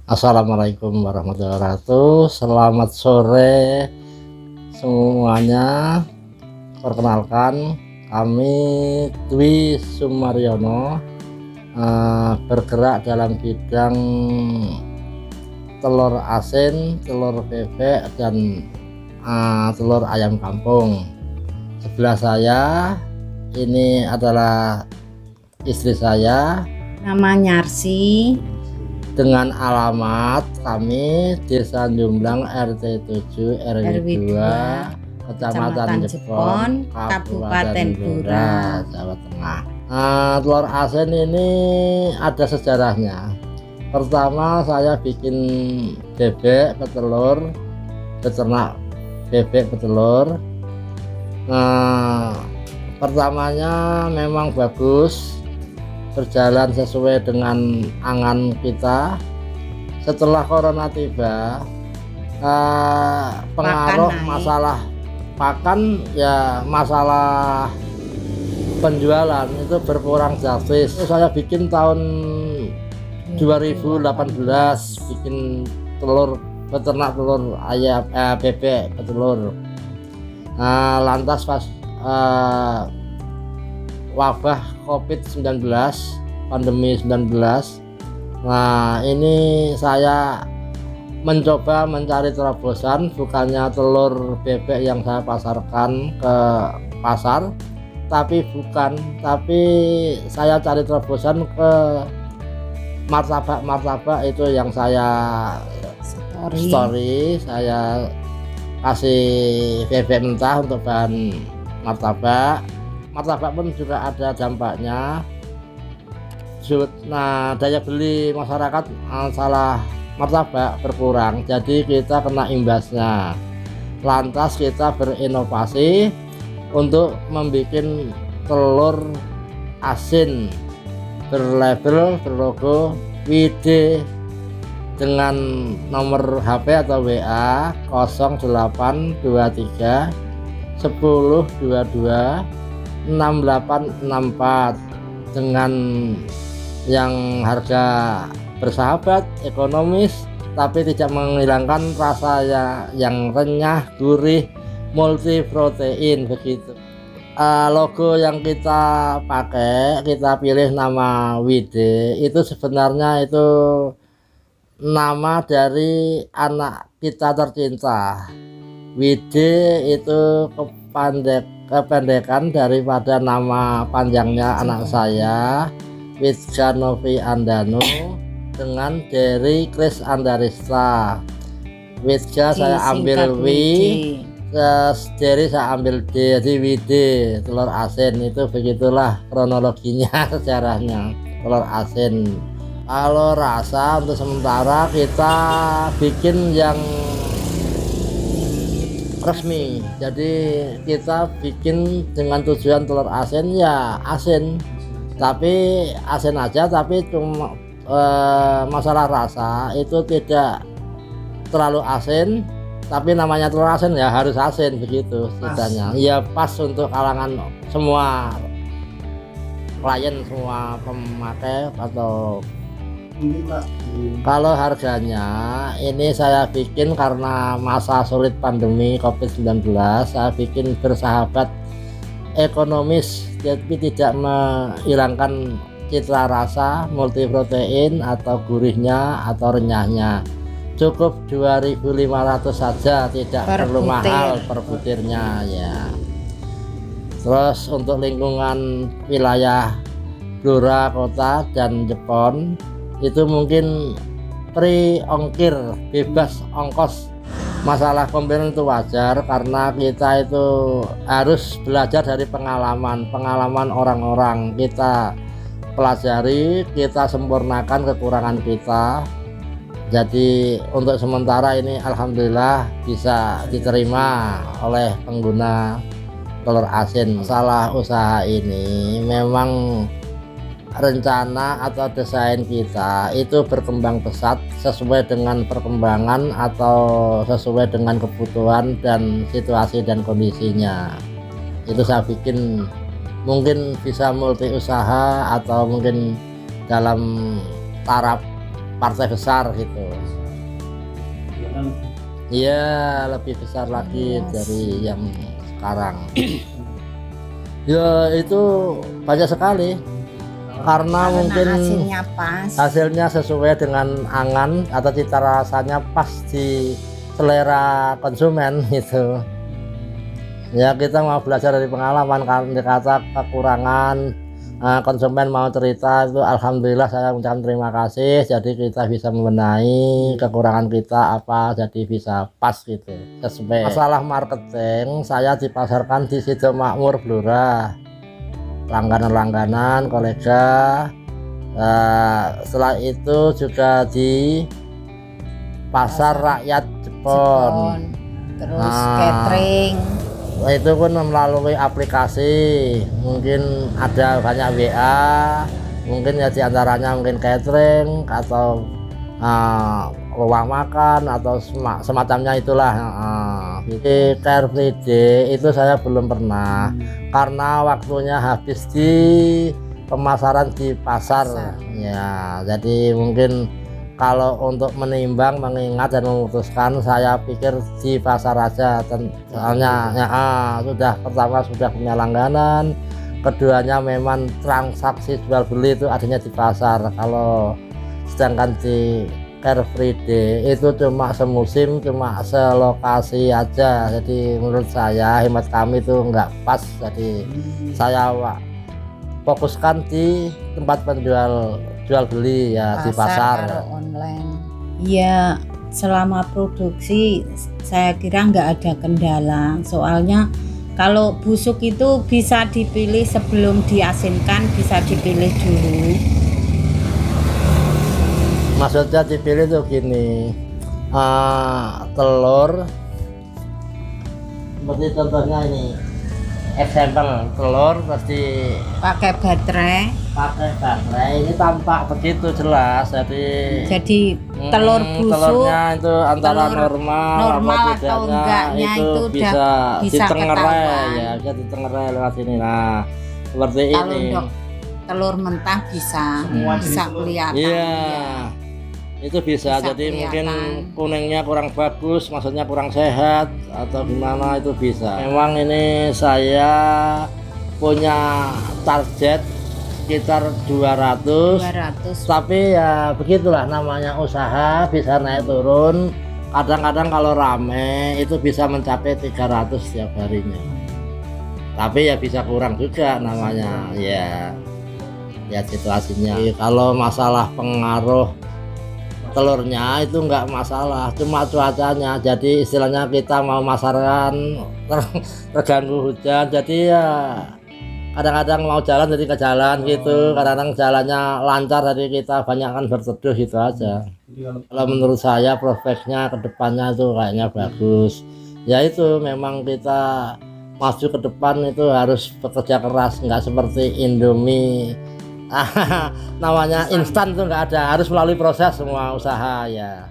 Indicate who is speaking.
Speaker 1: Assalamualaikum warahmatullahi wabarakatuh. Selamat sore semuanya. Perkenalkan, kami Dwi Sumaryono, bergerak dalam bidang telur asin, telur bebek, dan telur ayam kampung. Sebelah saya ini adalah istri saya,
Speaker 2: namanya Nyarsi,
Speaker 1: dengan alamat kami Desa Jumblang RT 7 RW 2 Kecamatan Jepon, Kabupaten Blora, Jawa Tengah. Telur asin ini ada sejarahnya. Pertama saya bikin bebek petelur, beternak bebek petelur. Pertamanya memang bagus, berjalan sesuai dengan angan kita. Setelah corona tiba, pengaruh masalah pakan, ya masalah penjualan itu berkurang drastis. Saya bikin tahun 2018 bikin telur, beternak telur ayam, bebek petelur. Lantas pas wabah COVID-19, pandemi 19. Nah, ini saya mencoba mencari terobosan, bukannya telur bebek yang saya pasarkan ke pasar, tapi saya cari terobosan ke martabak itu yang saya story. Saya kasih bebek mentah untuk bahan martabak pun juga ada dampaknya. Nah, daya beli masyarakat masalah martabak berkurang, jadi kita kena imbasnya. Lantas kita berinovasi untuk membuat telur asin berlabel, berlogo WD, dengan nomor HP atau WA 0823 1022 6864 dengan yang harga bersahabat, ekonomis, tapi tidak menghilangkan rasa yang renyah, gurih, multi protein begitu. Logo yang kita pakai, kita pilih nama Wide, itu sebenarnya itu nama dari anak kita tercinta. Wide itu kependekan daripada nama panjangnya anak saya, Widja Novi Andanu, dengan Dery Kris Andarista. Widja saya ambil W, Dery saya ambil D, jadi Wide telur asin. Itu begitulah kronologinya, sejarahnya telur asin. Kalau rasa untuk sementara kita bikin yang resmi, jadi kita bikin dengan tujuan telur asin, ya asin, tapi asin aja, tapi cuma masalah rasa itu tidak terlalu asin, tapi namanya telur asin ya harus asin begitu ceritanya. Ya pas untuk kalangan semua klien, semua pemakai. Atau kalau harganya ini saya bikin karena masa sulit pandemi COVID-19, saya bikin bersahabat, ekonomis, tapi tidak menghilangkan citra rasa, multiprotein atau gurihnya atau renyahnya. Cukup 2.500 saja, tidak perlu mahal per butirnya ya. Terus untuk lingkungan wilayah Blora Kota dan Jepon itu mungkin free ongkir, bebas ongkos. Masalah komplain itu wajar, karena kita itu harus belajar dari pengalaman orang-orang. Kita pelajari, kita sempurnakan kekurangan kita. Jadi untuk sementara ini alhamdulillah bisa diterima oleh pengguna telur asin. Masalah usaha ini memang rencana atau desain kita itu berkembang pesat sesuai dengan perkembangan atau sesuai dengan kebutuhan dan situasi dan kondisinya. Itu saya bikin mungkin bisa multi usaha atau mungkin dalam taraf partai besar gitu. Iya, lebih besar lagi dari yang sekarang. Ya itu banyak sekali karena mungkin hasilnya sesuai dengan angan atau cita rasanya pas di selera konsumen gitu. Ya kita mau belajar dari pengalaman, kan dikata kekurangan konsumen mau cerita itu alhamdulillah saya ucapkan terima kasih, jadi kita bisa membenahi kekurangan kita apa jadi bisa pas gitu sesuai. Masalah marketing saya dipasarkan di Sido Makmur Blora, langganan kolega, setelah itu juga di pasar rakyat Jepon,
Speaker 2: terus catering
Speaker 1: itu pun melalui aplikasi, mungkin ada banyak WA, mungkin ya diantaranya mungkin catering atau ruang makan atau semacamnya itulah. Di Car Free Day itu saya belum pernah karena waktunya habis di pemasaran di pasar. Ya jadi mungkin kalau untuk menimbang, mengingat dan memutuskan, saya pikir di pasar aja. Soalnya ya, pertama sudah punya langganan, keduanya memang transaksi jual beli itu adanya di pasar. Kalau sedangkan di Car Free Day itu cuma semusim, cuma selokasi aja. Jadi menurut saya, hemat kami itu nggak pas. Jadi saya fokuskan di tempat penjual jual beli ya, di pasar
Speaker 2: online. Ya selama produksi saya kira nggak ada kendala, soalnya kalau busuk itu bisa dipilih sebelum diasinkan, bisa dipilih dulu.
Speaker 1: Maksudnya dipilih tuh gini, telur seperti contohnya ini, example telur pasti
Speaker 2: pakai baterai
Speaker 1: ini tampak begitu jelas. Jadi
Speaker 2: telur busuk,
Speaker 1: telurnya itu antara normal
Speaker 2: atau enggaknya itu bisa
Speaker 1: ditengerai ya, bisa ditengerai lewat sini. Nah seperti
Speaker 2: kalau
Speaker 1: ini
Speaker 2: telur mentah bisa kelihatan.
Speaker 1: Iya itu bisa jadi kelihatan. Mungkin kuningnya kurang bagus, maksudnya kurang sehat atau gimana, itu bisa. Memang ini saya punya target sekitar 200, tapi ya begitulah namanya usaha, bisa naik turun. Kadang-kadang kalau rame itu bisa mencapai 300 setiap harinya, tapi ya bisa kurang juga namanya ya situasinya. Kalau masalah pengaruh telurnya itu enggak masalah, cuma cuacanya. Jadi istilahnya kita mau masarkan terganggu hujan, jadi ya kadang-kadang mau jalan jadi ke jalan gitu, kadang-kadang jalannya lancar jadi kita banyakkan berteduh gitu aja. Kalau menurut saya prospeknya ke depannya itu kayaknya bagus. Ya itu memang kita maju ke depan itu harus bekerja keras, nggak seperti Indomie namanya instan tuh nggak ada, harus melalui proses semua usaha ya.